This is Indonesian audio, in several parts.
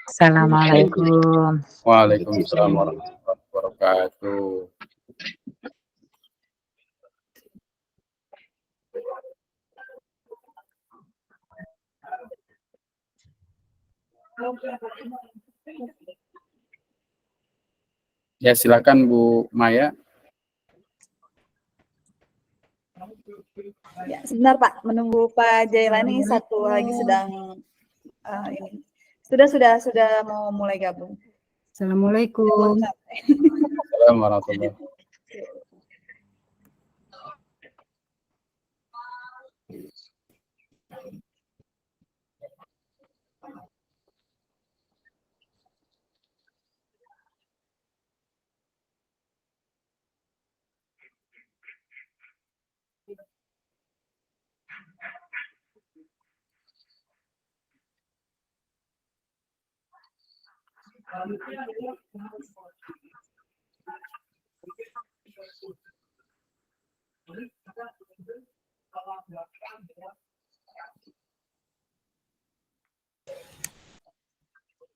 Assalamualaikum. Waalaikumsalam warahmatullahi wabarakatuh. Ya, silakan Bu Maya. Ya, sebentar Pak, menunggu Pak Jailani satu lagi sedang ini. Sudah mau mulai gabung. Assalamualaikum. Assalamualaikum warahmatullahi wabarakatuh.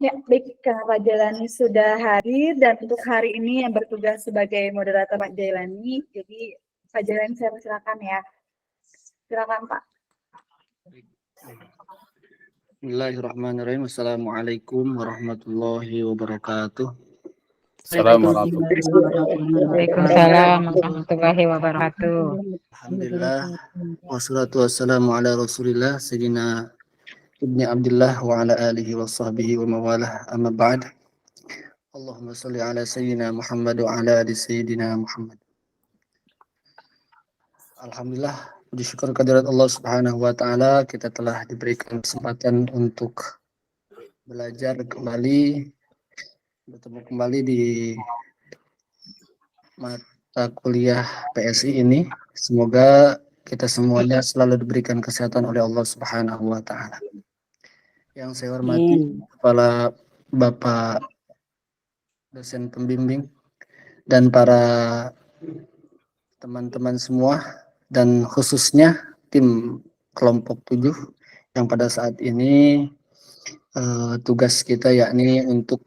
Ya, baik, Pak Jailani sudah hadir dan untuk hari ini yang bertugas sebagai moderator Pak Jailani. Jadi Pak Jailani saya persilakan ya. Silakan Pak. Bismillahirrahmanirrahim. Assalamualaikum warahmatullahi wabarakatuh. Assalamualaikum Waalaikumsalam warahmatullahi wabarakatuh. Alhamdulillah wassalatu wassalamu ala Rasulillah sayyidina Ibni Abdullah wa ala alihi wa sahbihi wa mawalah, amma ba'd. Allahumma salli ala sayyidina Muhammad wa ala ali sayyidina Muhammad. Alhamdulillah, puji syukur kehadirat Allah Subhanahu wa taala, kita telah diberikan kesempatan untuk belajar kembali, bertemu kembali di mata kuliah PSI ini. Semoga kita semuanya selalu diberikan kesehatan oleh Allah Subhanahu wa taala. Yang saya hormati kepala Bapak dosen pembimbing dan para teman-teman semua, dan khususnya tim kelompok 7 yang pada saat ini tugas kita yakni untuk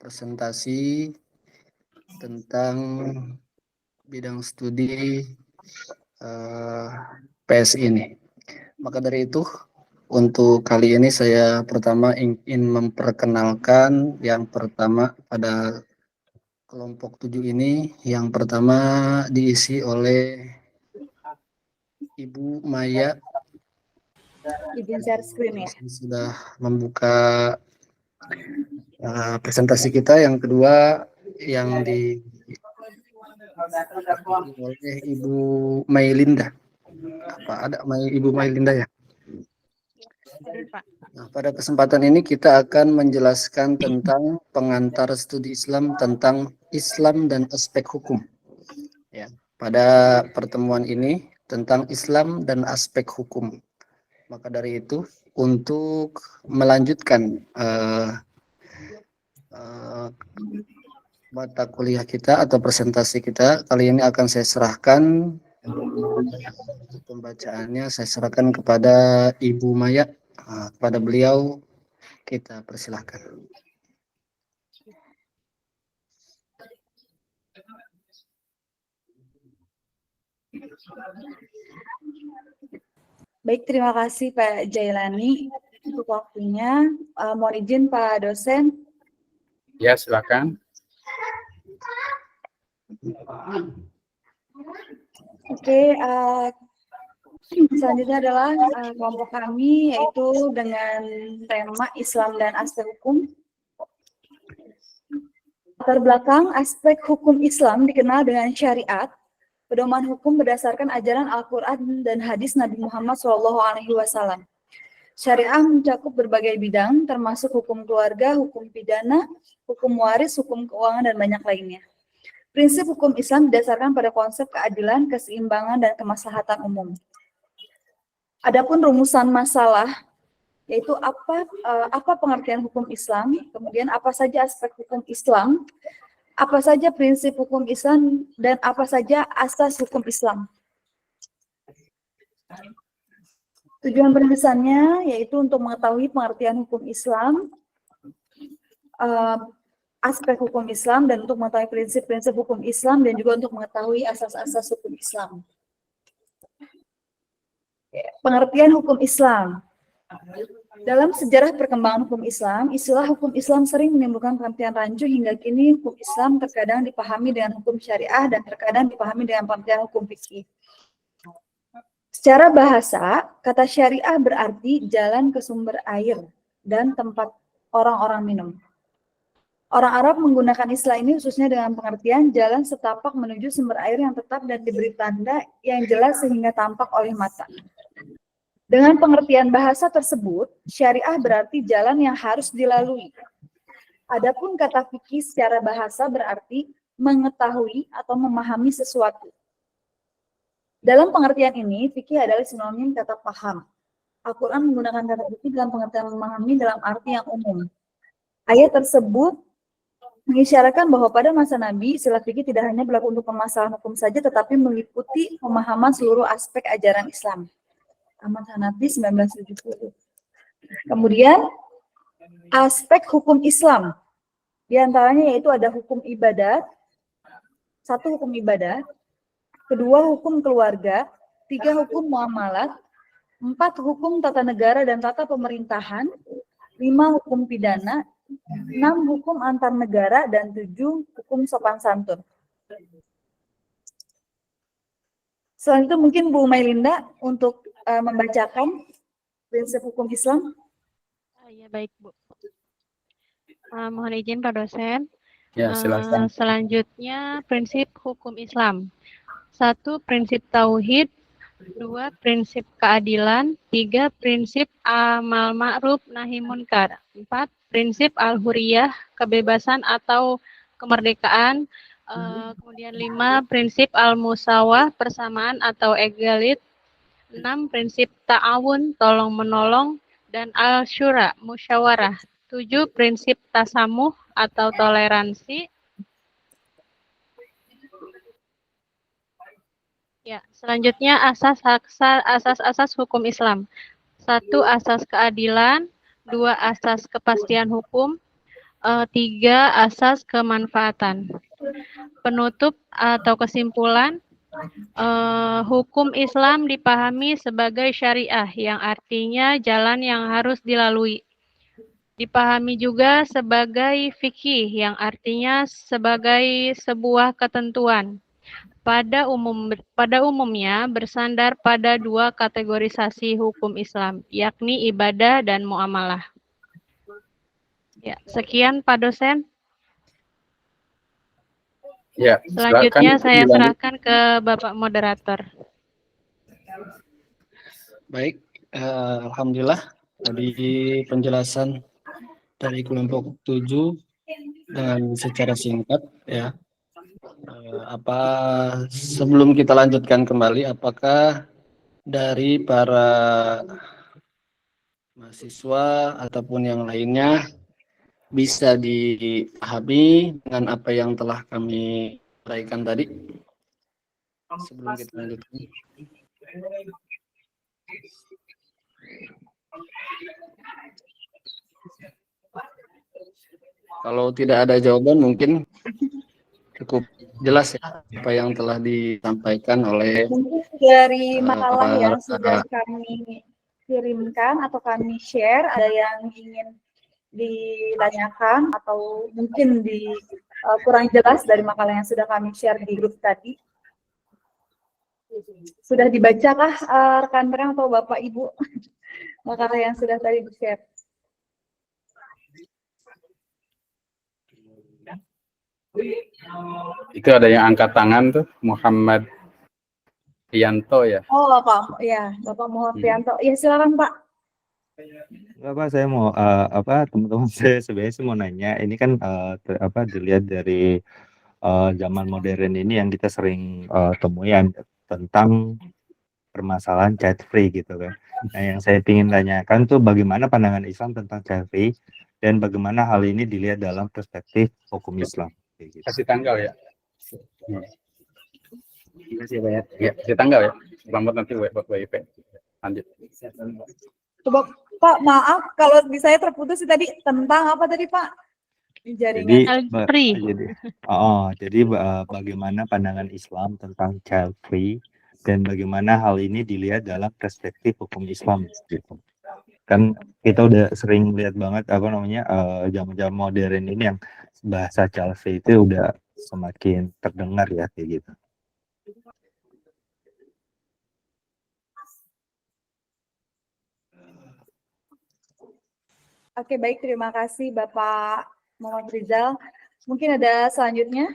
presentasi tentang bidang studi PSI ini. Maka dari itu, untuk kali ini saya pertama ingin memperkenalkan yang pertama pada kelompok 7 ini. Yang pertama diisi oleh Ibu Maya. Izin share screen ya. Sudah membuka presentasi kita. Yang kedua yang oleh Ibu Mailinda. Apa ada Ibu Mailinda ya? Nah, pada kesempatan ini kita akan menjelaskan tentang pengantar studi Islam tentang Islam dan aspek hukum. Ya, pada pertemuan ini tentang Islam dan aspek hukum. Maka dari itu, untuk melanjutkan mata kuliah kita atau presentasi kita, kali ini akan saya serahkan pembacaannya, saya serahkan kepada Ibu Maya. Kepada beliau kita persilahkan. Baik, terima kasih Pak Jailani untuk waktunya. Mohon izin Pak dosen. Ya, silakan. Oke, selanjutnya adalah kelompok kami, yaitu dengan tema Islam dan aspek hukum. Latar belakang aspek hukum Islam dikenal dengan syariat, pedoman hukum berdasarkan ajaran Al-Quran dan hadis Nabi Muhammad SAW. Syariah mencakup berbagai bidang, termasuk hukum keluarga, hukum pidana, hukum waris, hukum keuangan, dan banyak lainnya. Prinsip hukum Islam didasarkan pada konsep keadilan, keseimbangan, dan kemaslahatan umum. Adapun rumusan masalah, yaitu apa pengertian hukum Islam, kemudian apa saja aspek hukum Islam, apa saja prinsip hukum Islam, dan apa saja asas hukum Islam. Tujuan penulisannya yaitu untuk mengetahui pengertian hukum Islam, aspek hukum Islam, dan untuk mengetahui prinsip-prinsip hukum Islam, dan juga untuk mengetahui asas-asas hukum Islam. Pengertian hukum Islam. Dalam sejarah perkembangan hukum Islam, istilah hukum Islam sering menimbulkan pengertian rancu hingga kini hukum Islam terkadang dipahami dengan hukum syariah dan terkadang dipahami dengan pengertian hukum fikih. Secara bahasa, kata syariah berarti jalan ke sumber air dan tempat orang-orang minum. Orang Arab menggunakan istilah ini khususnya dengan pengertian jalan setapak menuju sumber air yang tetap dan diberi tanda yang jelas sehingga tampak oleh mata. Dengan pengertian bahasa tersebut, syariah berarti jalan yang harus dilalui. Adapun kata fikih secara bahasa berarti mengetahui atau memahami sesuatu. Dalam pengertian ini, fikih adalah sinonim kata paham. Al-Quran menggunakan kata fikih dalam pengertian memahami dalam arti yang umum. Ayat tersebut mengisyaratkan bahwa pada masa Nabi, istilah fikih tidak hanya berlaku untuk permasalahan hukum saja, tetapi meliputi pemahaman seluruh aspek ajaran Islam. Ahmad Hanafi 1970. Kemudian, aspek hukum Islam. Di antaranya yaitu ada hukum ibadat, 1 hukum ibadat, 2 hukum keluarga, 3 hukum muamalat, 4 hukum tata negara dan tata pemerintahan, 5 hukum pidana, 6 hukum antar negara, dan 7 hukum sopan santun. Selain itu mungkin Bu Mailinda untuk membacakan prinsip hukum Islam. Ya, baik Bu. Mohon izin Pak dosen. Ya, silakan. Selanjutnya prinsip hukum Islam. 1. Prinsip tauhid. 2. Prinsip keadilan. 3. Prinsip amal ma'ruf nahi munkar. 4. Prinsip al-huriyah, kebebasan atau kemerdekaan. Kemudian 5. Prinsip al-musawah, persamaan atau egalit. 6. Prinsip ta'awun, tolong menolong. Dan al-syura, musyawarah. 7. Prinsip tasamuh atau toleransi. Ya, selanjutnya asas hukum Islam. 1. Asas keadilan. 2. Asas kepastian hukum. 3. Asas kemanfaatan. Penutup atau kesimpulan, hukum Islam dipahami sebagai syariah yang artinya jalan yang harus dilalui. Dipahami juga sebagai fikih yang artinya sebagai sebuah ketentuan. Pada umumnya bersandar pada 2 kategorisasi hukum Islam, yakni ibadah dan muamalah. Ya, sekian Pak dosen. Ya, Selanjutnya silakan. saya serahkan ke Bapak moderator. Baik, alhamdulillah tadi penjelasan dari kelompok 7 dengan secara singkat ya. Sebelum kita lanjutkan kembali, apakah dari para mahasiswa ataupun yang lainnya bisa dipahami dengan apa yang telah kami uraikan tadi? Sebelum kita lanjutkan. Kalau tidak ada jawaban mungkin cukup jelas ya apa yang telah disampaikan oleh dari makalah yang sudah kami kirimkan atau kami share, ada yang ingin ditanyakan atau mungkin kurang jelas dari makalah yang sudah kami share di grup tadi? Sudah dibacakah rekan-rekan atau Bapak Ibu makalah yang sudah tadi di-share? Itu ada yang angkat tangan tuh, Muhammad Rianto ya. Oh, Pak. Ya, Bapak Muhammad Rianto. Ya, silakan Pak. Enggak Pak, saya mau teman-teman saya sebenarnya mau nanya, ini kan dilihat dari zaman modern ini yang kita sering temui tentang permasalahan child free gitu kan. Nah, yang saya ingin tanyakan tuh bagaimana pandangan Islam tentang child free dan bagaimana hal ini dilihat dalam perspektif hukum Islam. Gitu. Kasih tanggal ya. Kasih Pak ya. Ya, kasih tanggal ya. Selamat nanti buat WIP. Lanjut. Coba Pak, maaf kalau di saya terputus sih tadi tentang apa tadi Pak? Jadi, Jaringan. Child free. jadi bagaimana pandangan Islam tentang child free dan bagaimana hal ini dilihat dalam perspektif hukum Islam gitu. Kan kita udah sering lihat banget zaman-zaman modern ini yang bahasa child free itu udah semakin terdengar ya kayak gitu. Oke, baik, terima kasih Bapak Muhammad Rizal. Mungkin ada selanjutnya?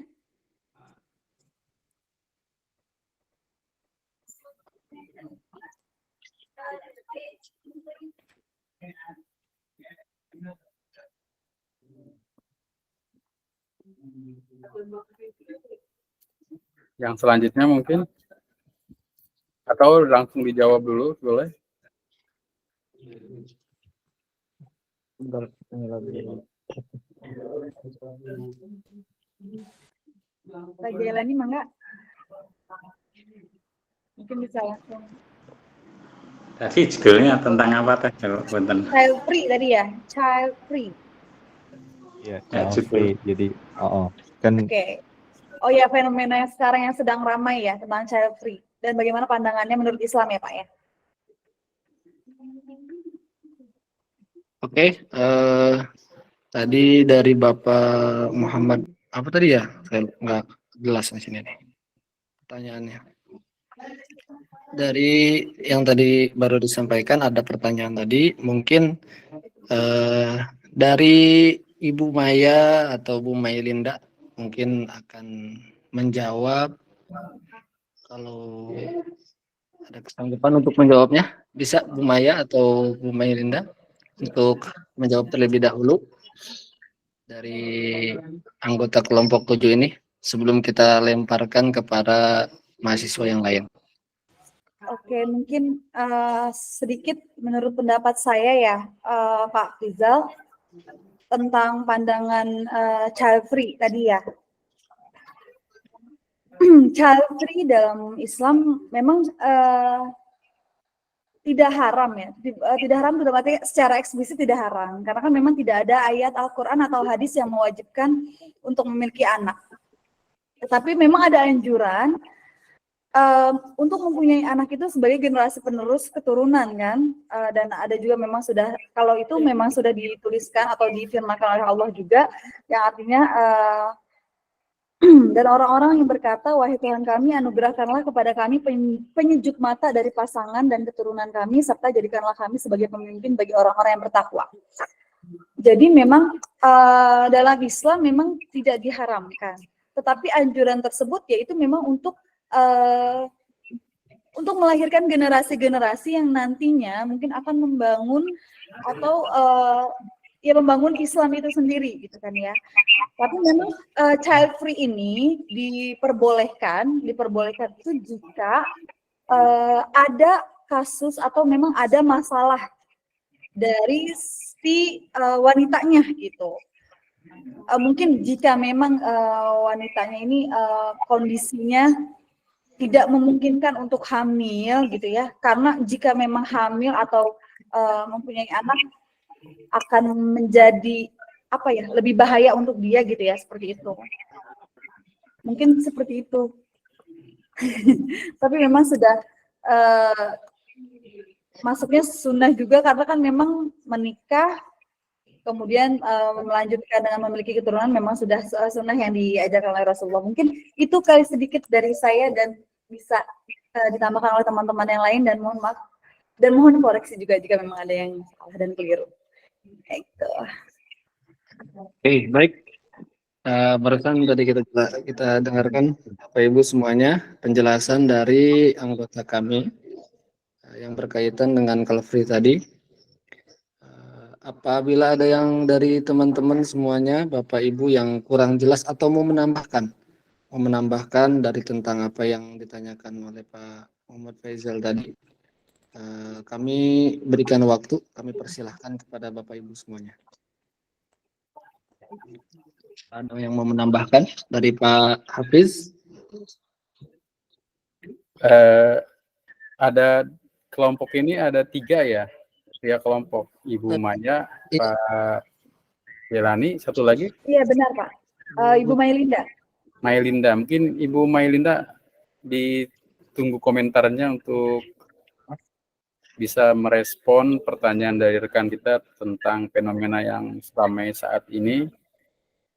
Yang selanjutnya mungkin, atau langsung dijawab dulu, boleh? Lagi Elani, mangga? Mungkin bisa langsung. Tadi judulnya tentang apa teh? Punten. Child free tadi ya? Child free. Iya, Ya, child free. Jadi, kan Oke. Oh ya, fenomena yang sekarang yang sedang ramai ya tentang child free. Dan bagaimana pandangannya menurut Islam ya Pak ya? Oke, tadi dari Bapak Muhammad apa tadi ya? Saya nggak jelas di sini nih pertanyaannya. Dari yang tadi baru disampaikan ada pertanyaan tadi, mungkin dari Ibu Maya atau Bu Mailinda mungkin akan menjawab. Kalau ada kesanggupan untuk menjawabnya, bisa Bu Maya atau Bu Mailinda untuk menjawab terlebih dahulu dari anggota kelompok 7 ini sebelum kita lemparkan kepada mahasiswa yang lain. Oke, mungkin sedikit menurut pendapat saya ya, Pak Rizal, tentang pandangan child free tadi ya. Child free dalam Islam memang tidak haram ya, tidak haram dalam arti secara eksplisit tidak haram, karena kan memang tidak ada ayat Al-Quran atau hadis yang mewajibkan untuk memiliki anak. Tetapi memang ada anjuran untuk mempunyai anak itu sebagai generasi penerus keturunan kan, dan ada juga memang sudah, kalau itu memang sudah dituliskan atau difirmankan oleh Allah juga, yang artinya dan orang-orang yang berkata, wahai Tuhan kami, anugerahkanlah kepada kami penyejuk mata dari pasangan dan keturunan kami, serta jadikanlah kami sebagai pemimpin bagi orang-orang yang bertakwa. Jadi memang dalam Islam memang tidak diharamkan, tetapi anjuran tersebut yaitu memang untuk melahirkan generasi-generasi yang nantinya mungkin akan membangun atau ya membangun Islam itu sendiri gitu kan ya. Tapi memang child free ini diperbolehkan itu jika ada kasus atau memang ada masalah dari si wanitanya gitu. Mungkin jika memang wanitanya ini kondisinya tidak memungkinkan untuk hamil gitu ya, karena jika memang hamil atau mempunyai anak akan menjadi apa ya, lebih bahaya untuk dia gitu ya, seperti itu. Mungkin seperti itu. Tapi memang sudah masuknya sunnah juga, karena kan memang menikah kemudian melanjutkan dengan memiliki keturunan memang sudah sunnah yang diajarkan oleh Rasulullah. Mungkin itu kali sedikit dari saya dan bisa ditambahkan oleh teman-teman yang lain, dan mohon maaf dan mohon koreksi juga jika memang ada yang salah dan keliru. Itu. Oke, baik. Barusan tadi kita dengarkan Bapak Ibu semuanya penjelasan dari anggota kami yang berkaitan dengan child free tadi. Apabila ada yang dari teman-teman semuanya, Bapak Ibu yang kurang jelas atau mau menambahkan dari tentang apa yang ditanyakan oleh Pak Muhammad Faisal tadi, kami berikan waktu, kami persilahkan kepada Bapak Ibu semuanya. Ada yang mau menambahkan dari Pak Hafiz? Ada kelompok ini ada 3 ya, 3 kelompok. Ibu Maya, Pak Belani, satu lagi Iya benar Pak. Ibu Mailinda. Mailinda. Mungkin Ibu Mailinda ditunggu komentarnya untuk bisa merespon pertanyaan dari rekan kita tentang fenomena yang ramai saat ini,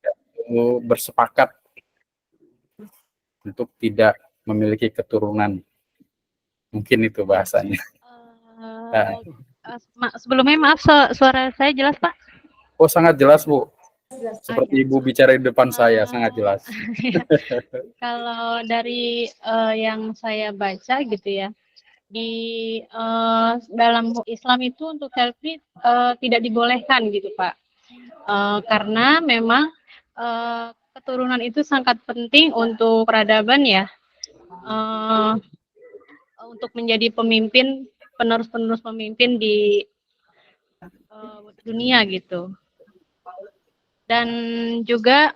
yaitu bersepakat untuk tidak memiliki keturunan. Mungkin itu bahasanya. Sebelumnya maaf, suara saya jelas Pak? Oh, sangat jelas Bu. Seperti Ibu bicara di depan saya, sangat jelas. Kalau dari yang saya baca gitu ya, di dalam Islam itu untuk selfie tidak dibolehkan gitu Pak, karena memang keturunan itu sangat penting untuk peradaban ya, untuk menjadi pemimpin, penerus pemimpin di dunia gitu. Dan juga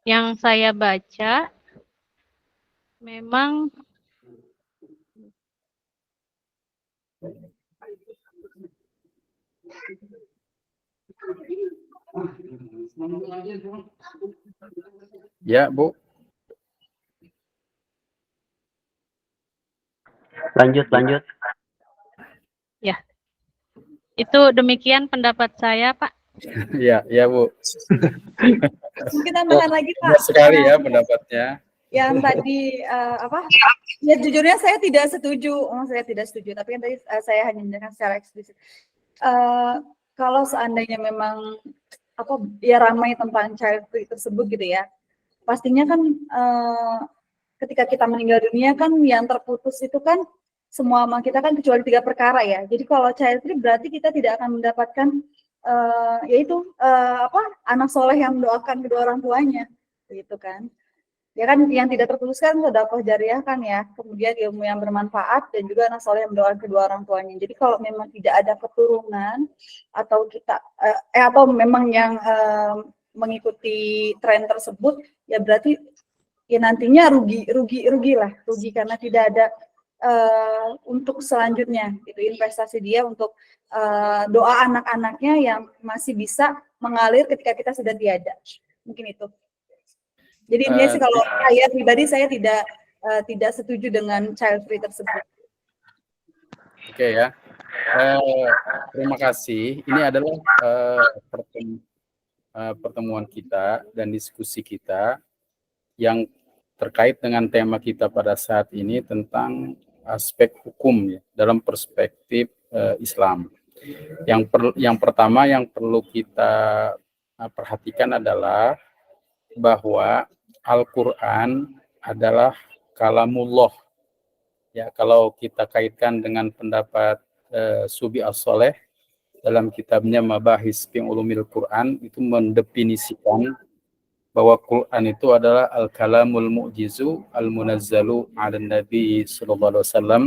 yang saya baca memang Ya, Bu. Lanjut. ya, itu demikian pendapat saya Pak. Ya, Bu. Mungkin tambahan lagi Pak. Benar sekali ya pendapatnya. Yang tadi ya jujurnya saya tidak setuju. Saya tidak setuju, tapi kan tadi saya hanya menjelaskan secara eksplisit. Kalau seandainya memang ya ramai tentang child free tersebut gitu ya, pastinya kan ketika kita meninggal dunia kan yang terputus itu kan semua amal kita kan kecuali 3 perkara ya. Jadi kalau child free berarti kita tidak akan mendapatkan yaitu anak soleh yang mendoakan kedua orang tuanya, gitu kan. Ya kan yang tidak terputus kan sedekah jariah kan ya, kemudian ilmu yang bermanfaat dan juga anak soleh yang mendoakan kedua orang tuanya. Jadi kalau memang tidak ada keturunan atau kita atau memang yang mengikuti tren tersebut, ya berarti ya nantinya rugi karena tidak ada untuk selanjutnya itu investasi dia untuk doa anak-anaknya yang masih bisa mengalir ketika kita sudah tiada. Mungkin itu. Jadi intinya sih kalau saya pribadi saya tidak setuju dengan child free tersebut. Oke ya. Terima kasih. Ini adalah pertemuan kita dan diskusi kita yang terkait dengan tema kita pada saat ini tentang aspek hukum ya, dalam perspektif Islam. Yang pertama yang perlu kita perhatikan adalah bahwa Al-Quran adalah kalamullah. Ya, kalau kita kaitkan dengan pendapat Subi As-Soleh dalam kitabnya Mabahis fi Ulumil Quran, itu mendefinisikan bahwa Quran itu adalah al-kalamul mu'jizu al-munazzalu 'alan nabi sallallahu alaihi wasallam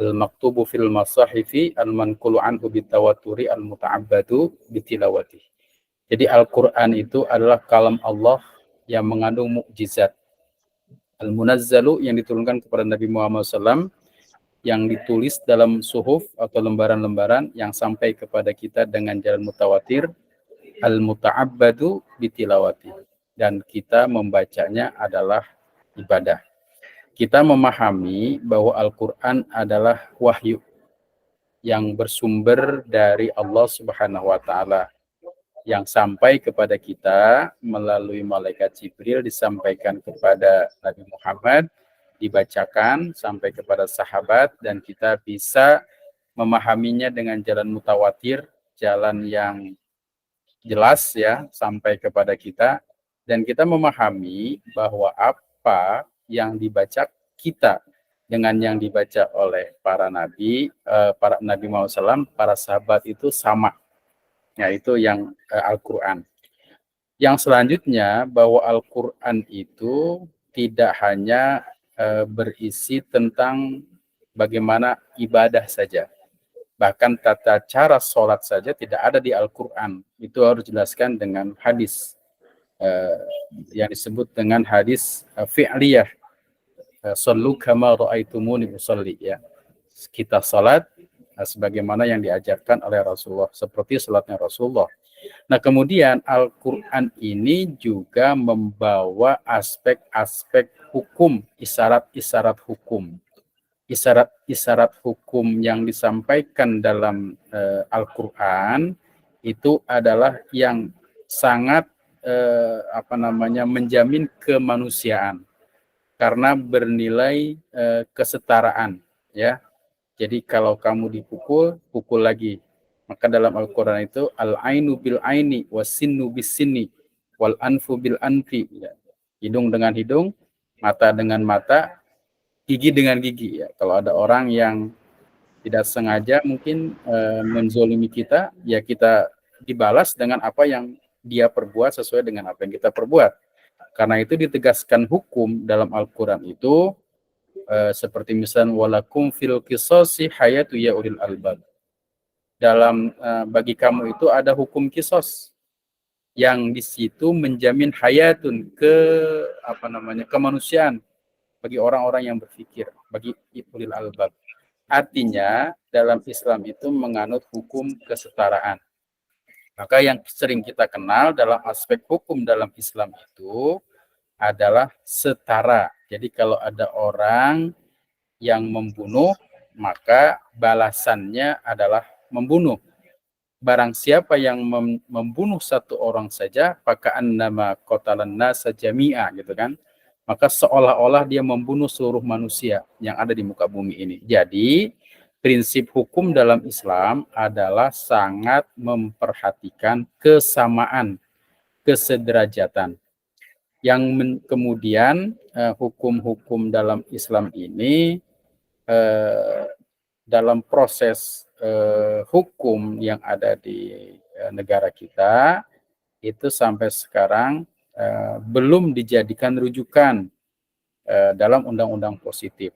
al-maktubu fil masahifi al-manqulu anhu bitawaturi al-muta'abbadu bitilawati. Jadi Al-Quran itu adalah kalam Allah yang mengandung mukjizat. Al-munazzalu yang diturunkan kepada Nabi Muhammad SAW, yang ditulis dalam suhuf atau lembaran-lembaran yang sampai kepada kita dengan jalan mutawatir, al-muta'abbadu bitilawati. Dan kita membacanya adalah ibadah. Kita memahami bahwa Al-Quran adalah wahyu yang bersumber dari Allah Subhanahu wa Ta'ala, yang sampai kepada kita melalui malaikat Jibril, disampaikan kepada Nabi Muhammad, dibacakan sampai kepada sahabat, dan kita bisa memahaminya dengan jalan mutawatir, jalan yang jelas ya, sampai kepada kita, dan kita memahami bahwa apa yang dibaca kita dengan yang dibaca oleh para nabi Muhammad SAW, para sahabat itu sama. Yaitu yang Al-Quran. Yang selanjutnya bahwa Al-Quran itu tidak hanya berisi tentang bagaimana ibadah saja. Bahkan tata cara sholat saja tidak ada di Al-Quran. Itu harus dijelaskan dengan hadis yang disebut dengan hadis fi'liyah. Shallu kama ra'aitumuni usolli, ya. Kita salat sebagaimana yang diajarkan oleh Rasulullah, seperti salatnya Rasulullah. Nah, kemudian Al-Quran ini juga membawa aspek-aspek hukum, isyarat-isyarat hukum. Isyarat-isyarat hukum yang disampaikan dalam Al-Quran itu adalah yang sangat menjamin kemanusiaan karena bernilai kesetaraan, ya. Jadi kalau kamu dipukul, pukul lagi. Maka dalam Al-Quran itu al-ainu bil aini, wasinnu bis sinni, wal anfu bil anfi, ya. Hidung dengan hidung, mata dengan mata, gigi dengan gigi, ya. Kalau ada orang yang tidak sengaja mungkin menzolimi kita, ya kita dibalas dengan apa yang dia perbuat sesuai dengan apa yang kita perbuat. Karena itu ditegaskan hukum dalam Al-Quran itu seperti misalnya walakum fil qisasi hayatu ya ulil albab. Dalam bagi kamu itu ada hukum kisos yang di situ menjamin hayatun kemanusiaan bagi orang-orang yang berpikir, bagi ulil albab. Artinya dalam Islam itu menganut hukum kesetaraan. Maka yang sering kita kenal dalam aspek hukum dalam Islam itu adalah setara. Jadi kalau ada orang yang membunuh, maka balasannya adalah membunuh. Barang siapa yang membunuh satu orang saja, faka'annama qatalan nasa jami'a, gitu kan. Maka seolah-olah dia membunuh seluruh manusia yang ada di muka bumi ini. Jadi prinsip hukum dalam Islam adalah sangat memperhatikan kesamaan, kesederajatan. Yang kemudian hukum-hukum dalam Islam ini dalam proses hukum yang ada di negara kita itu sampai sekarang belum dijadikan rujukan dalam undang-undang positif.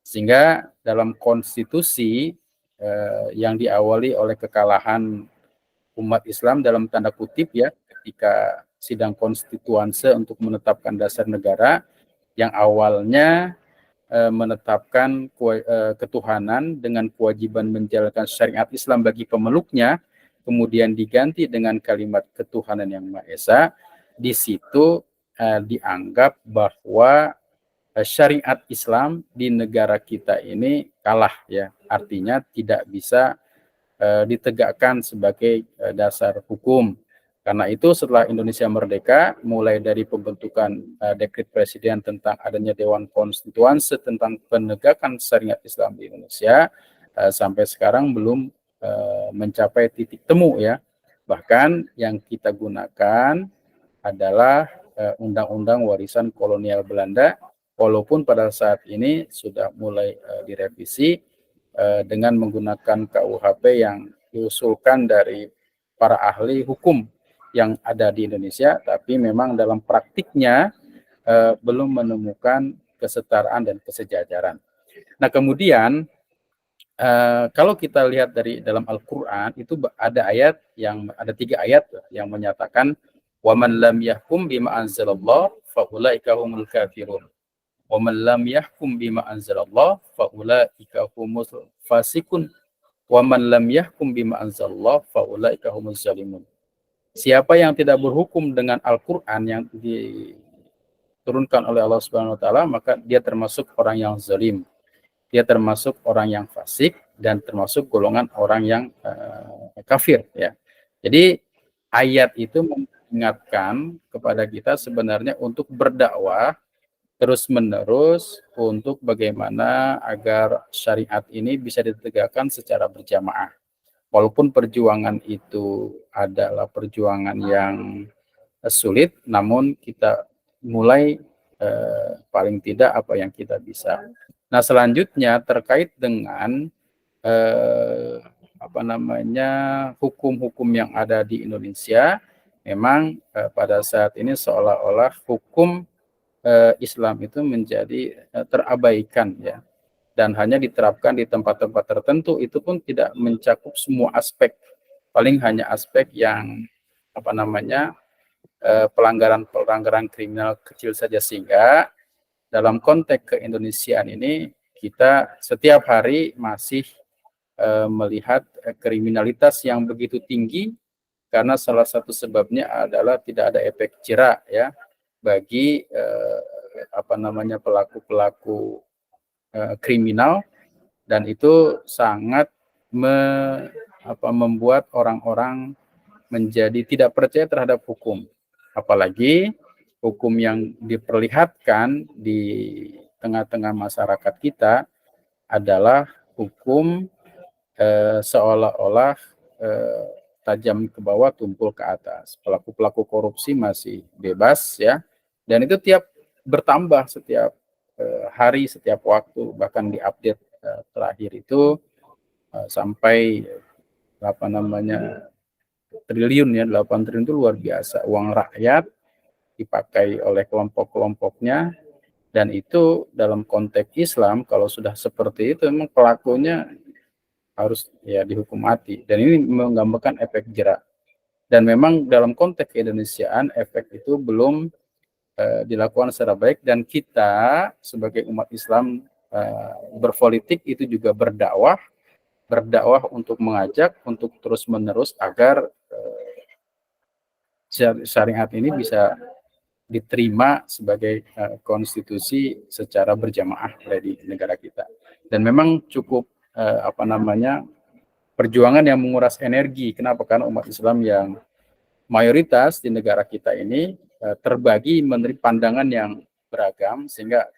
Sehingga dalam konstitusi yang diawali oleh kekalahan umat Islam dalam tanda kutip, ya, ketika sidang konstituanse untuk menetapkan dasar negara yang awalnya menetapkan ketuhanan dengan kewajiban menjalankan syariat Islam bagi pemeluknya, kemudian diganti dengan kalimat ketuhanan yang Maha Esa. Di situ dianggap bahwa syariat Islam di negara kita ini kalah, ya. Artinya tidak bisa ditegakkan sebagai dasar hukum. Karena itu setelah Indonesia merdeka, mulai dari pembentukan dekret presiden tentang adanya Dewan Konstituansi tentang penegakan syariat Islam di Indonesia, sampai sekarang belum mencapai titik temu, ya. Bahkan yang kita gunakan adalah Undang-Undang Warisan Kolonial Belanda, walaupun pada saat ini sudah mulai direvisi dengan menggunakan KUHP yang diusulkan dari para ahli hukum yang ada di Indonesia, tapi memang dalam praktiknya belum menemukan kesetaraan dan kesejajaran. Nah, kemudian kalau kita lihat dari dalam Al-Quran itu ada ada 3 ayat yang menyatakan waman lam yahkum bima anzalallah faulaika humul kafirun. Waman lam yahkum bima anzalallah faulaika humul fasikun. Waman lam yahkum bima anzalallah faulaika humuz zalimun. Siapa yang tidak berhukum dengan Al-Quran yang diturunkan oleh Allah Subhanahu wa taala, maka dia termasuk orang yang zalim. Dia termasuk orang yang fasik dan termasuk golongan orang yang kafir, ya. Jadi ayat itu mengingatkan kepada kita sebenarnya untuk berdakwah terus-menerus untuk bagaimana agar syariat ini bisa ditegakkan secara berjamaah. Walaupun perjuangan itu adalah perjuangan yang sulit, namun kita mulai paling tidak apa yang kita bisa. Nah, selanjutnya terkait dengan hukum-hukum yang ada di Indonesia, memang pada saat ini seolah-olah hukum Islam itu menjadi terabaikan, ya. Dan hanya diterapkan di tempat-tempat tertentu, itu pun tidak mencakup semua aspek. Paling hanya aspek yang pelanggaran kriminal kecil saja, sehingga dalam konteks keindonesiaan ini kita setiap hari masih melihat kriminalitas yang begitu tinggi, karena salah satu sebabnya adalah tidak ada efek jerak ya bagi pelaku-pelaku kriminal, dan itu sangat membuat orang-orang menjadi tidak percaya terhadap hukum. Apalagi hukum yang diperlihatkan di tengah-tengah masyarakat kita adalah hukum seolah-olah tajam ke bawah, tumpul ke atas. Pelaku-pelaku korupsi masih bebas ya, dan itu bertambah setiap hari, setiap waktu, bahkan di update terakhir itu sampai triliun ya, 8 triliun itu luar biasa. Uang rakyat dipakai oleh kelompok-kelompoknya, dan itu dalam konteks Islam kalau sudah seperti itu memang pelakunya harus ya dihukum mati, dan ini menggambarkan efek jerak. Dan memang dalam konteks keindonesiaan efek itu belum dilakukan secara baik, dan kita sebagai umat Islam berpolitik itu juga berdakwah untuk mengajak untuk terus-menerus agar syariat ini bisa diterima sebagai konstitusi secara berjamaah di negara kita. Dan memang cukup perjuangan yang menguras energi. Kenapa? Karena umat Islam yang mayoritas di negara kita ini terbagi menurut pandangan yang beragam, sehingga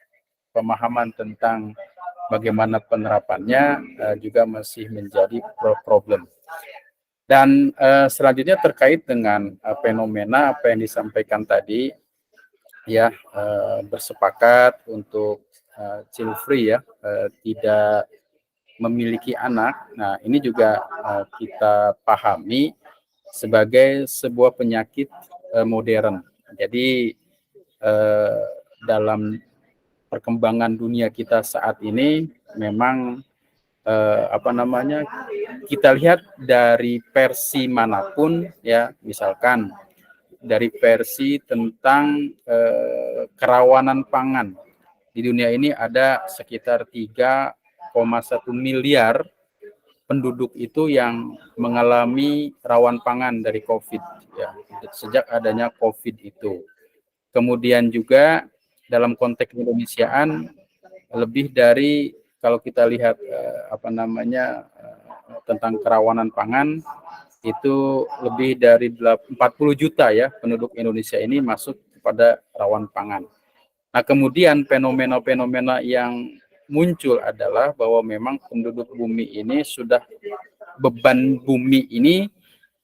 pemahaman tentang bagaimana penerapannya juga masih menjadi problem. Dan selanjutnya terkait dengan fenomena apa yang disampaikan tadi ya, bersepakat untuk child free ya, tidak memiliki anak. Nah, ini juga kita pahami sebagai sebuah penyakit modern. Jadi dalam perkembangan dunia kita saat ini memang kita lihat dari versi manapun ya, misalkan dari versi tentang kerawanan pangan. Di dunia ini ada sekitar 3,1 miliar penduduk itu yang mengalami rawan pangan dari COVID ya, sejak adanya COVID itu. Kemudian juga dalam konteks Indonesiaan lebih dari, kalau kita lihat tentang kerawanan pangan, itu lebih dari 40 juta ya penduduk Indonesia ini masuk kepada rawan pangan. Nah, kemudian fenomena-fenomena yang muncul adalah bahwa memang penduduk bumi ini beban bumi ini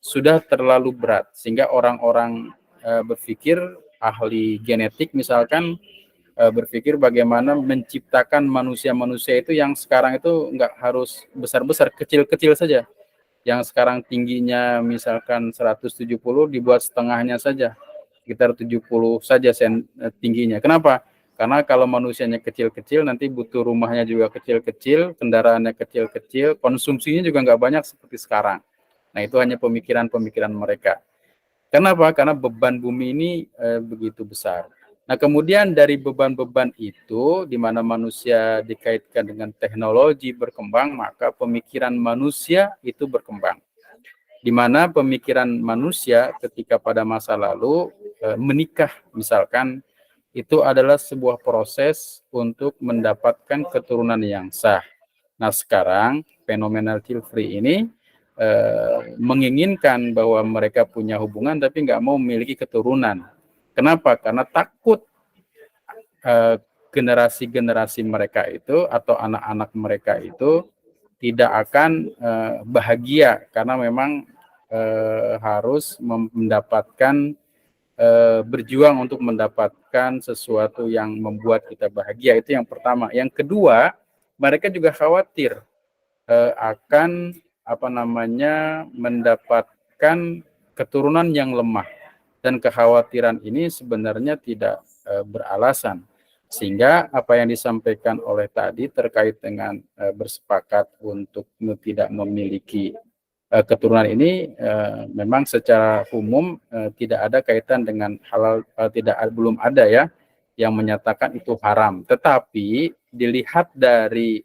sudah terlalu berat, sehingga orang-orang berpikir, ahli genetik misalkan, berpikir bagaimana menciptakan manusia-manusia itu yang sekarang itu nggak harus besar-besar, kecil-kecil saja. Yang sekarang tingginya misalkan 170 dibuat setengahnya saja, sekitar 70 saja tingginya. Kenapa? Karena kalau manusianya kecil-kecil, nanti butuh rumahnya juga kecil-kecil, kendaraannya kecil-kecil, konsumsinya juga nggak banyak seperti sekarang. Nah, itu hanya pemikiran-pemikiran mereka. Kenapa? Karena beban bumi ini begitu besar. Nah, kemudian dari beban-beban itu, di mana manusia dikaitkan dengan teknologi berkembang, maka pemikiran manusia itu berkembang. Di mana pemikiran manusia ketika pada masa lalu menikah misalkan, itu adalah sebuah proses untuk mendapatkan keturunan yang sah. Nah, sekarang fenomena child free ini menginginkan bahwa mereka punya hubungan tapi nggak mau memiliki keturunan. Kenapa? Karena takut generasi-generasi mereka itu atau anak-anak mereka itu tidak akan bahagia, karena memang harus mendapatkan berjuang untuk mendapatkan sesuatu yang membuat kita bahagia. Itu yang pertama. Yang kedua, mereka juga khawatir akan mendapatkan keturunan yang lemah, dan kekhawatiran ini sebenarnya tidak beralasan. Sehingga apa yang disampaikan oleh tadi terkait dengan bersepakat untuk tidak memiliki keturunan ini memang secara umum tidak ada kaitan dengan halal, belum ada ya yang menyatakan itu haram. Tetapi dilihat dari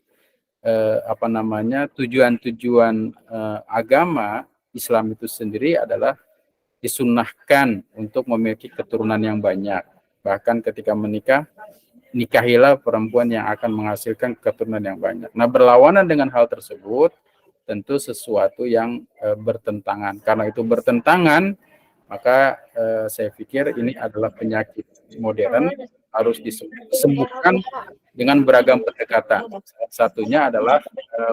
tujuan-tujuan agama Islam itu sendiri adalah disunnahkan untuk memiliki keturunan yang banyak. Bahkan ketika menikah, nikahilah perempuan yang akan menghasilkan keturunan yang banyak. Nah, berlawanan dengan hal tersebut, tentu sesuatu yang bertentangan. Karena itu bertentangan, maka saya pikir ini adalah penyakit modern, harus disembuhkan dengan beragam pendekatan. Salah satunya adalah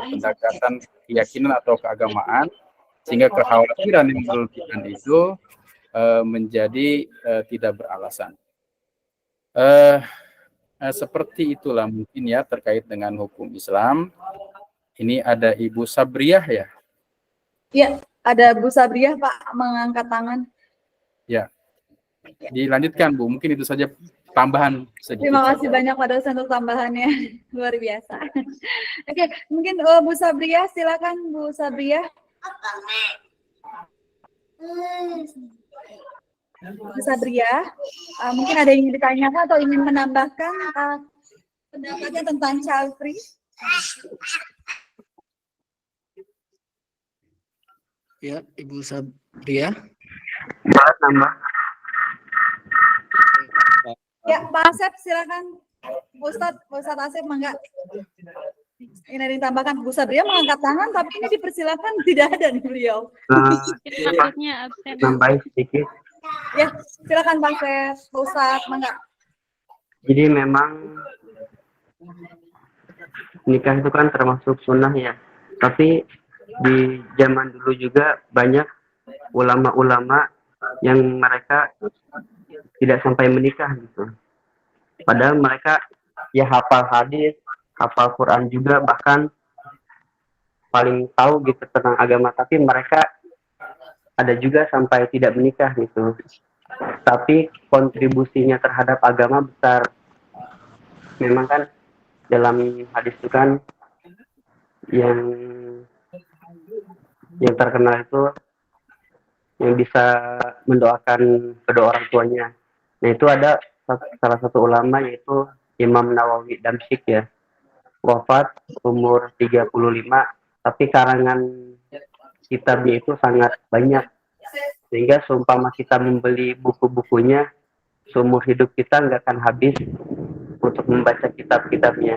pendekatan keyakinan atau keagamaan, sehingga kekhawatiran yang berlebihan itu menjadi tidak beralasan. Seperti itulah mungkin ya terkait dengan hukum Islam. Ini ada Ibu Sabriah ya? Ya, ada Bu Sabriah Pak mengangkat tangan. Ya, dilanjutkan Bu. Mungkin itu saja tambahan sedikit. Terima kasih banyak Pak dosen untuk tambahannya, luar biasa. Oke, mungkin Bu Sabriah, silakan Bu Sabriah. Bu Sabriah, mungkin ada yang ingin ditanyakan atau ingin menambahkan pendapatnya tentang child free? Ya, Ibu Sabriah. Ya, Pak Asep, silakan. Ustadz Asep, mangga. Ini ada yang ditambahkan. Bu Sabriah mengangkat tangan, tapi ini dipersilakan tidak ada nih beliau. Takutnya absen. Nambahin sedikit. Ya, silakan Pak Asep, Pak Ustadz, mangga. Jadi memang nikah itu kan termasuk sunnah ya. Tapi di zaman dulu juga banyak ulama-ulama yang mereka tidak sampai menikah gitu. Padahal mereka ya hafal hadis, hafal Quran juga, bahkan paling tahu gitu tentang agama. Tapi mereka ada juga sampai tidak menikah gitu. Tapi kontribusinya terhadap agama besar. Memang kan dalam hadis itu kan yang terkenal itu yang bisa mendoakan kedua orang tuanya. Nah, itu ada salah satu ulama yaitu Imam Nawawi Damsyik ya. Wafat umur 35, tapi karangan kitabnya itu sangat banyak. Sehingga seumpama kita membeli buku-bukunya, seumur hidup kita nggak akan habis untuk membaca kitab-kitabnya.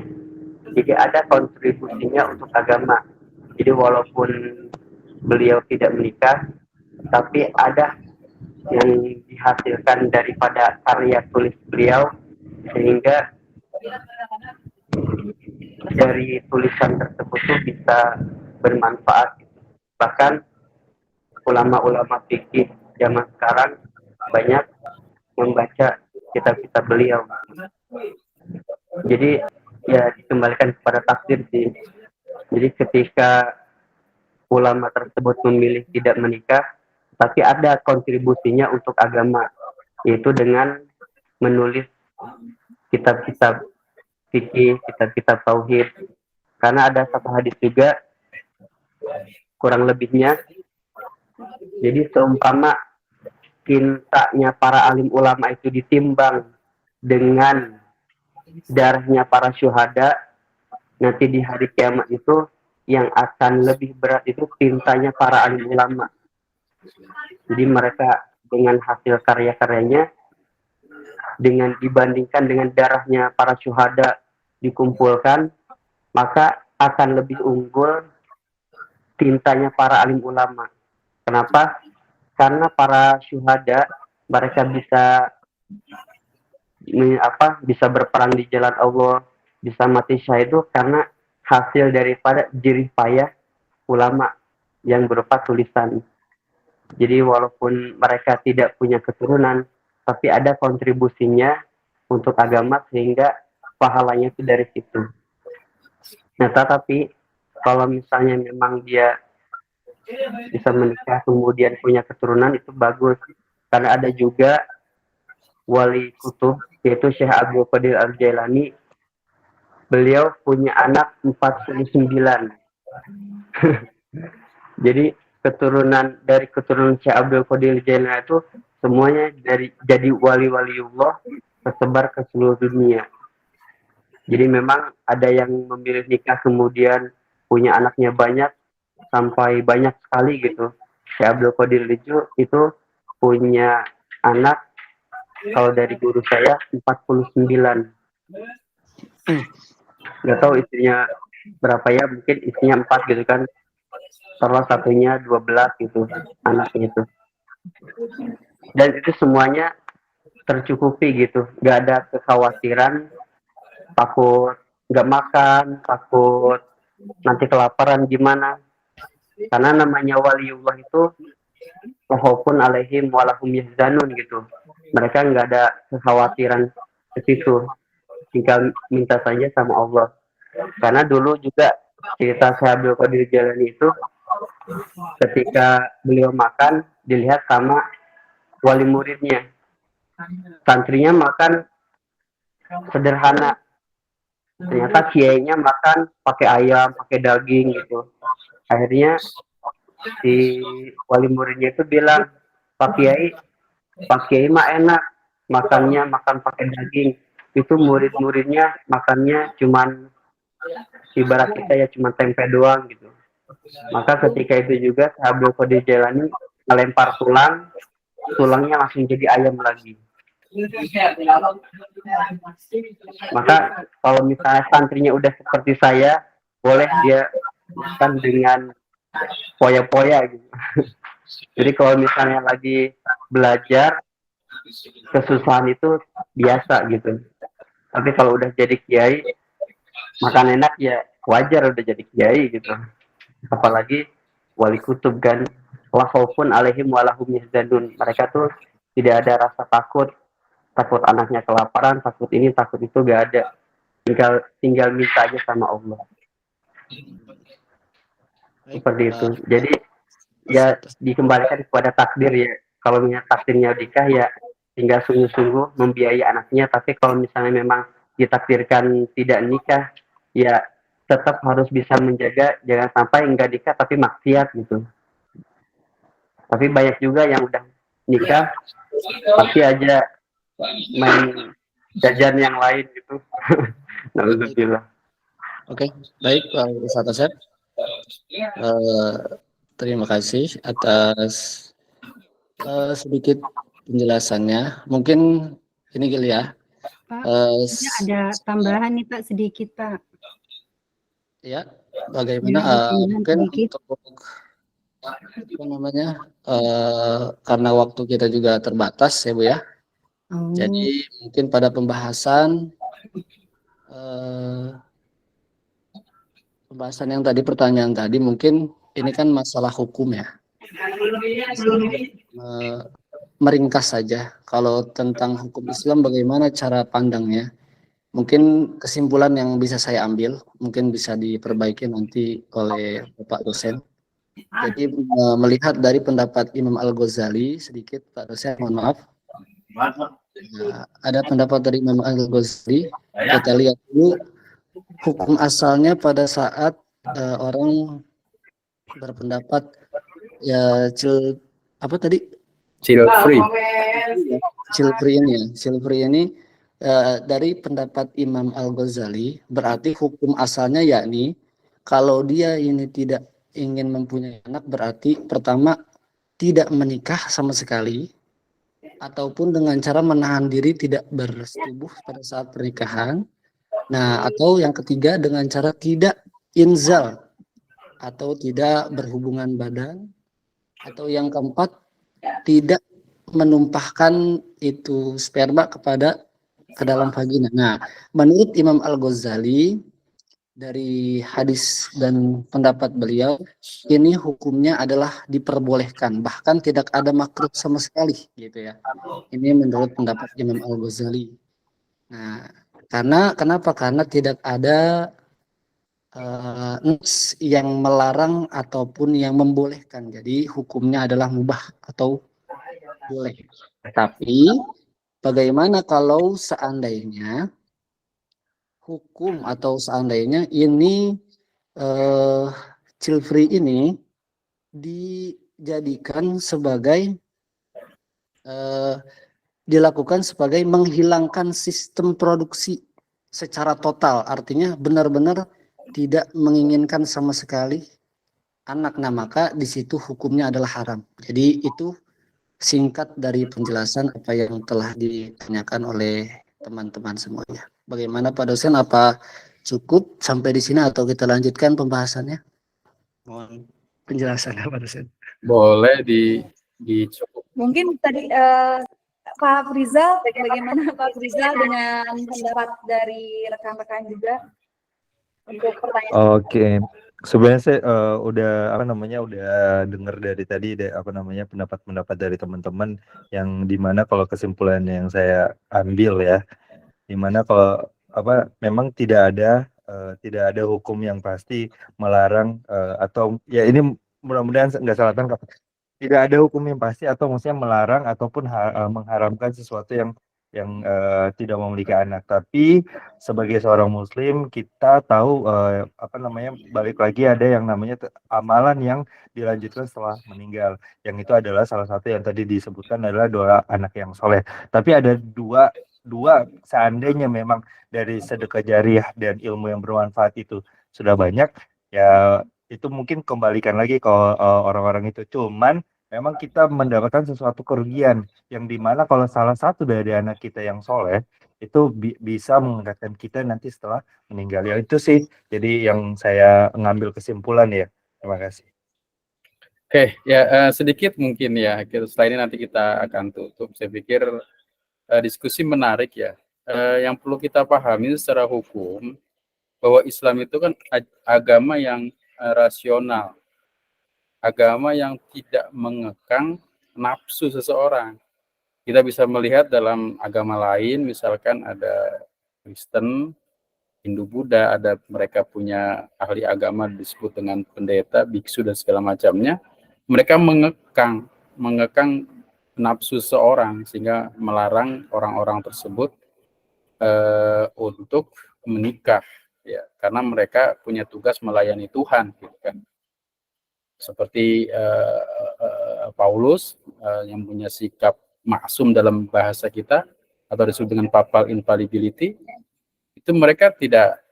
Jadi ada kontribusinya untuk agama. Jadi walaupun beliau tidak menikah, tapi ada yang dihasilkan daripada karya tulis beliau, sehingga dari tulisan tersebut tuh bisa bermanfaat. Bahkan ulama-ulama fikih zaman sekarang banyak membaca kitab-kitab beliau. Jadi ya dikembalikan kepada takdir sih. Jadi ketika ulama tersebut memilih tidak menikah, tapi ada kontribusinya untuk agama, yaitu dengan menulis kitab-kitab fikih, kitab-kitab tauhid. Karena ada satu hadis juga, kurang lebihnya, jadi seumpama cintanya para alim ulama itu ditimbang dengan darahnya para syuhada, nanti di hari kiamat itu yang akan lebih berat itu cintanya para alim ulama. Jadi mereka dengan hasil karya-karyanya, dengan dibandingkan dengan darahnya para syuhada dikumpulkan, maka akan lebih unggul cintanya para alim ulama. Kenapa? Karena para syuhada mereka bisa berperang di jalan Allah, bisa mati syahid itu karena hasil daripada jerih payah ulama yang berupa tulisan. Jadi walaupun mereka tidak punya keturunan, tapi ada kontribusinya untuk agama sehingga pahalanya itu dari situ. Nah, tetapi kalau misalnya memang dia bisa menikah kemudian punya keturunan, itu bagus. Karena ada juga wali kutub yaitu Syekh Abdul Qadir Al-Jailani. Beliau punya anak 49. Jadi keturunan Syekh Abdul Qadir Al-Jailani itu semuanya jadi wali-waliullah tersebar ke seluruh dunia. Jadi memang ada yang memilih nikah kemudian punya anaknya banyak sampai banyak sekali gitu. Syekh Abdul Qadir Lijo itu punya anak, kalau dari guru saya 49. Nggak tahu istrinya berapa ya, mungkin istrinya 4 gitu kan. Salah satunya 12 gitu anaknya itu. Dan itu semuanya tercukupi gitu. Nggak ada kekhawatiran takut nggak makan, takut nanti kelaparan gimana. Karena namanya waliullah itu walaupun alaihim walahum yahzanun gitu. Mereka nggak ada kekhawatiran ke situ. Tinggal minta saja sama Allah. Karena dulu juga cerita Syekh Abdul Qadir Jailani itu ketika beliau makan dilihat sama wali muridnya. Santrinya makan sederhana, ternyata kiainya makan pakai ayam, pakai daging gitu. Akhirnya si wali muridnya itu bilang, Pak Kiai mah enak, makannya makan pakai daging. Itu murid-muridnya makannya cuman ibarat kita ya cuma tempe doang gitu. Maka ketika itu juga Abdul Qadir Jailani melempar tulang, tulangnya langsung jadi ayam lagi. Maka kalau misalnya santrinya udah seperti saya, boleh dia makan dengan poya-poya gitu. Jadi kalau misalnya lagi belajar, kesusahan itu biasa gitu. Tapi kalau udah jadi kiai, makan enak ya wajar udah jadi kiai gitu. Apalagi wali kutub kan, la khaufun alaihim walahum yahzanun. Mereka tuh tidak ada rasa takut anaknya kelaparan, takut ini, takut itu, gak ada. Tinggal minta aja sama Allah. Seperti itu. Jadi ya dikembalikan kepada takdir ya. Kalau misalnya takdirnya nikah ya tinggal sungguh-sungguh membiayai anaknya. Tapi kalau misalnya memang ditakdirkan tidak nikah, ya tetap harus bisa menjaga jangan sampai enggak nikah tapi maksiat gitu. Tapi banyak juga yang udah nikah tapi aja main jajan yang lain gitu. Alhamdulillah. Oke, baik Pak Ustadz Asep. Terima kasih atas sedikit penjelasannya. Mungkin ini Gil ya. Pak, ada tambahan nih Pak sedikit Pak. Ya, bagaimana mungkin untuk apa namanya karena waktu kita juga terbatas ya Bu ya. Jadi mungkin pada pembahasan yang tadi, pertanyaan tadi, mungkin ini kan masalah hukum ya. Meringkas saja, kalau tentang hukum Islam bagaimana cara pandangnya. Mungkin kesimpulan yang bisa saya ambil, mungkin bisa diperbaiki nanti oleh Bapak dosen. Jadi melihat dari pendapat Imam Al-Ghazali, sedikit Pak dosen, mohon maaf. Ada pendapat dari Imam Al-Ghazali, kita lihat dulu hukum asalnya pada saat orang berpendapat ya child free ini dari pendapat Imam Al-Ghazali berarti hukum asalnya yakni kalau dia ini tidak ingin mempunyai anak berarti pertama tidak menikah sama sekali ataupun dengan cara menahan diri tidak bersetubuh pada saat pernikahan. Nah, atau yang ketiga dengan cara tidak inzal atau tidak berhubungan badan, atau yang keempat tidak menumpahkan itu sperma ke dalam vagina. Nah, menurut Imam Al-Ghazali dari hadis dan pendapat beliau ini hukumnya adalah diperbolehkan, bahkan tidak ada makruh sama sekali gitu ya. Ini menurut pendapat Imam Al-Ghazali. Nah, kenapa? Karena tidak ada nas yang melarang ataupun yang membolehkan. Jadi hukumnya adalah mubah atau boleh. Tapi bagaimana kalau seandainya hukum atau seandainya ini child free ini dijadikan sebagai dilakukan sebagai menghilangkan sistem produksi secara total, artinya benar-benar tidak menginginkan sama sekali anak. Nah, maka di situ hukumnya adalah haram. Jadi itu singkat dari penjelasan apa yang telah ditanyakan oleh teman-teman semuanya. Bagaimana Pak dosen, apa cukup sampai di sini atau kita lanjutkan pembahasannya? Mohon penjelasannya Pak dosen. Boleh dicukup. Mungkin tadi Pak Frizal, bagaimana Pak Frizal dengan pendapat dari rekan-rekan juga untuk pertanyaan? Oke, sebenarnya saya udah udah dengar dari tadi pendapat-pendapat dari teman-teman yang dimana kalau kesimpulan yang saya ambil ya, dimana kalau memang tidak ada hukum yang pasti melarang atau ya ini mudah-mudahan nggak salah tangkap, tidak ada hukum yang pasti atau maksudnya melarang ataupun mengharamkan sesuatu yang tidak memiliki anak. Tapi sebagai seorang muslim kita tahu balik lagi ada yang namanya amalan yang dilanjutkan setelah meninggal, yang itu adalah salah satu yang tadi disebutkan adalah doa anak yang soleh. Tapi ada dua seandainya memang dari sedekah jariah dan ilmu yang bermanfaat itu sudah banyak, ya itu mungkin kembalikan lagi ke orang-orang itu. Cuman memang kita mendapatkan sesuatu kerugian yang dimana kalau salah satu dari anak kita yang soleh itu bisa mengingatkan kita nanti setelah meninggal. Ya itu sih jadi yang saya ngambil kesimpulan ya. Terima kasih. Oke, ya sedikit mungkin ya. Setelah ini nanti kita akan tutup. Saya pikir diskusi menarik ya. Yang perlu kita pahami secara hukum bahwa Islam itu kan agama yang rasional, agama yang tidak mengekang nafsu seseorang. Kita bisa melihat dalam agama lain, misalkan ada Kristen, Hindu, Buddha, ada mereka punya ahli agama disebut dengan pendeta, biksu dan segala macamnya. Mereka mengekang nafsu seseorang sehingga melarang orang-orang tersebut untuk menikah, ya, karena mereka punya tugas melayani Tuhan, gitu kan. Seperti Paulus yang punya sikap maksum dalam bahasa kita atau disebut dengan papal infallibility, itu mereka tidak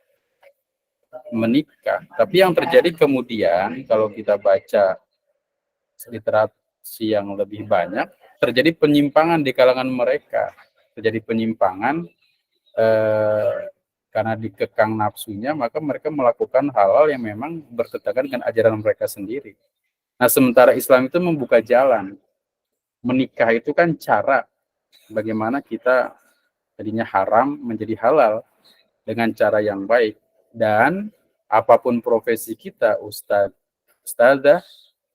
menikah. Tapi yang terjadi kemudian kalau kita baca literasi yang lebih banyak, terjadi penyimpangan di kalangan mereka, terjadi penyimpangan karena dikekang nafsunya, maka mereka melakukan hal-hal yang memang bertentangan dengan ajaran mereka sendiri. Nah, sementara Islam itu membuka jalan. Menikah itu kan cara bagaimana kita tadinya haram menjadi halal dengan cara yang baik. Dan apapun profesi kita, ustadzah,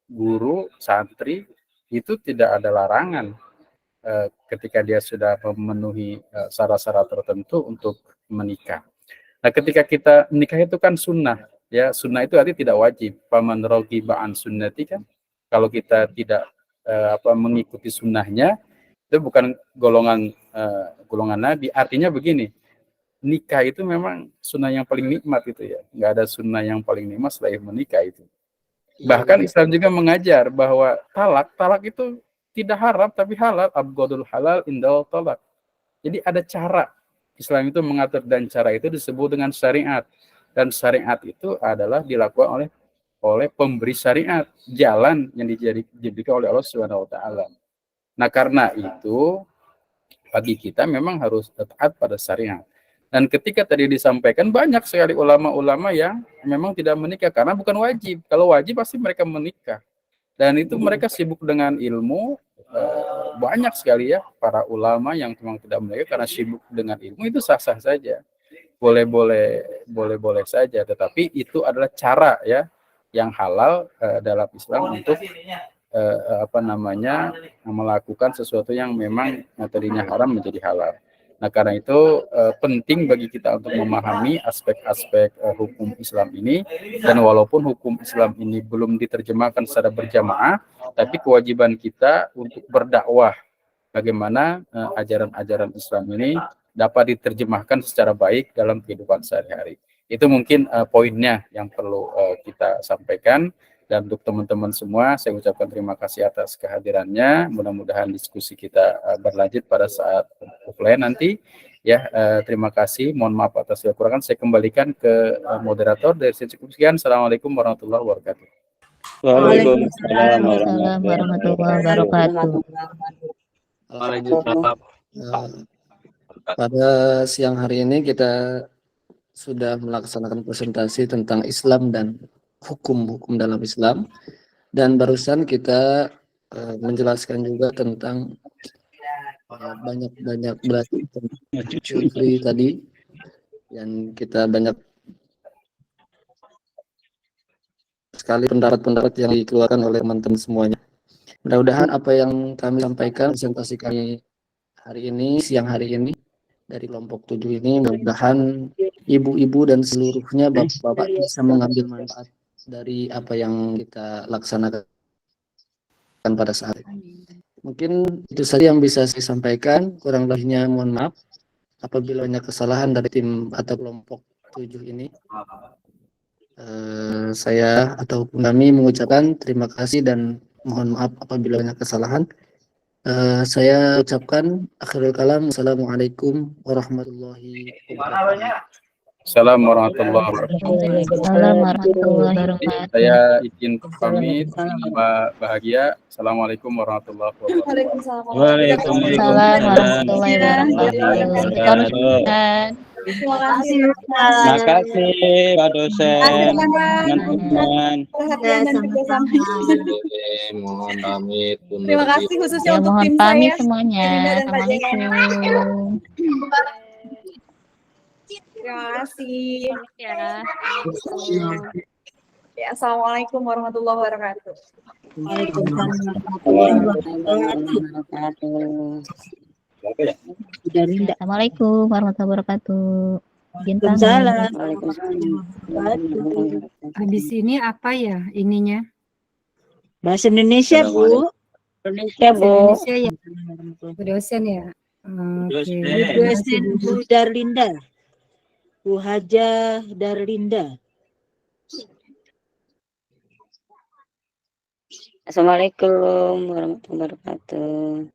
guru, santri, itu tidak ada larangan ketika dia sudah memenuhi syarat-syarat tertentu untuk menikah. Nah, ketika kita menikah itu kan sunnah, ya, sunnah itu artinya tidak wajib. Faman raghiba an sunnati kan, kalau kita tidak mengikuti sunnahnya, itu bukan golongan Nabi. Artinya begini, nikah itu memang sunnah yang paling nikmat itu ya, nggak ada sunnah yang paling nikmat selain menikah itu. Bahkan Islam juga mengajar bahwa talak itu tidak haram tapi halal, abghadul halal indal talak. Jadi ada cara. Islam itu mengatur dan cara itu disebut dengan syariat. Dan syariat itu adalah dilakukan oleh pemberi syariat, jalan yang dijadikan oleh Allah Subhanahu wa taala. Nah, karena itu bagi kita memang harus taat pada syariat. Dan ketika tadi disampaikan banyak sekali ulama-ulama yang memang tidak menikah karena bukan wajib. Kalau wajib pasti mereka menikah. Dan itu mereka sibuk dengan ilmu, banyak sekali ya para ulama yang memang tidak menikah karena sibuk dengan ilmu, itu sah-sah saja. Boleh saja, tetapi itu adalah cara ya yang halal dalam Islam untuk melakukan sesuatu yang memang tadinya haram menjadi halal. Nah, karena itu penting bagi kita untuk memahami aspek-aspek hukum Islam ini, dan walaupun hukum Islam ini belum diterjemahkan secara berjamaah, tapi kewajiban kita untuk berdakwah bagaimana ajaran-ajaran Islam ini dapat diterjemahkan secara baik dalam kehidupan sehari-hari. Itu mungkin poinnya yang perlu kita sampaikan. Dan untuk teman-teman semua, saya ucapkan terima kasih atas kehadirannya. Mudah-mudahan diskusi kita berlanjut pada saat offline nanti. Ya, terima kasih. Mohon maaf atas kekurangan. Saya kembalikan ke moderator. Dari saya cukup sekian. Assalamualaikum warahmatullahi wabarakatuh. Waalaikumsalam warahmatullahi wabarakatuh. Waalaikumsalam. Pada siang hari ini kita sudah melaksanakan presentasi tentang Islam dan hukum-hukum dalam Islam, dan barusan kita menjelaskan juga tentang banyak berarti Syukri tadi, dan kita banyak sekali pendapat-pendapat yang dikeluarkan oleh teman-teman semuanya. Mudah-mudahan apa yang kami sampaikan, presentasi kami hari ini, siang hari ini dari kelompok 7 ini, mudah-mudahan ibu-ibu dan seluruhnya bapak-bapak bisa mengambil manfaat dari apa yang kita laksanakan pada saat ini. Mungkin itu saja yang bisa saya sampaikan, kurang lebihnya mohon maaf apabila banyak kesalahan dari tim atau kelompok 7 ini. Saya ataupun kami mengucapkan terima kasih dan mohon maaf apabila banyak kesalahan. Saya ucapkan akhirul kalam. Assalamualaikum warahmatullahi wabarakatuh. Assalamualaikum warahmatullahi Wabarakatuh. Saya izin pamit, bahagia. Assalamualaikum warahmatullahi wabarakatuh. Waalaikumsalam warahmatullahi wabarakatuh. Terima kasih. Terima kasih Pak dosen, teman-teman. Perhatian dan kerjasamanya. Mohon pamit. Terima kasih khususnya Ya, untuk mohon tim pamit saya. semuanya. Dinda dan Pak Jena. Assalamualaikum. Terima kasih. Ya. Ya, assalamualaikum warahmatullahi wabarakatuh. Assalamualaikum warahmatullahi wabarakatuh. Bintang. Habis ini apa ya ininya? Bahasa Indonesia, Bu. Indonesia, Indonesia ya. Bu dosen ya. Oke. Bu dosen Bu Darlinda. Bu Haja Darlinda. Assalamualaikum warahmatullahi wabarakatuh.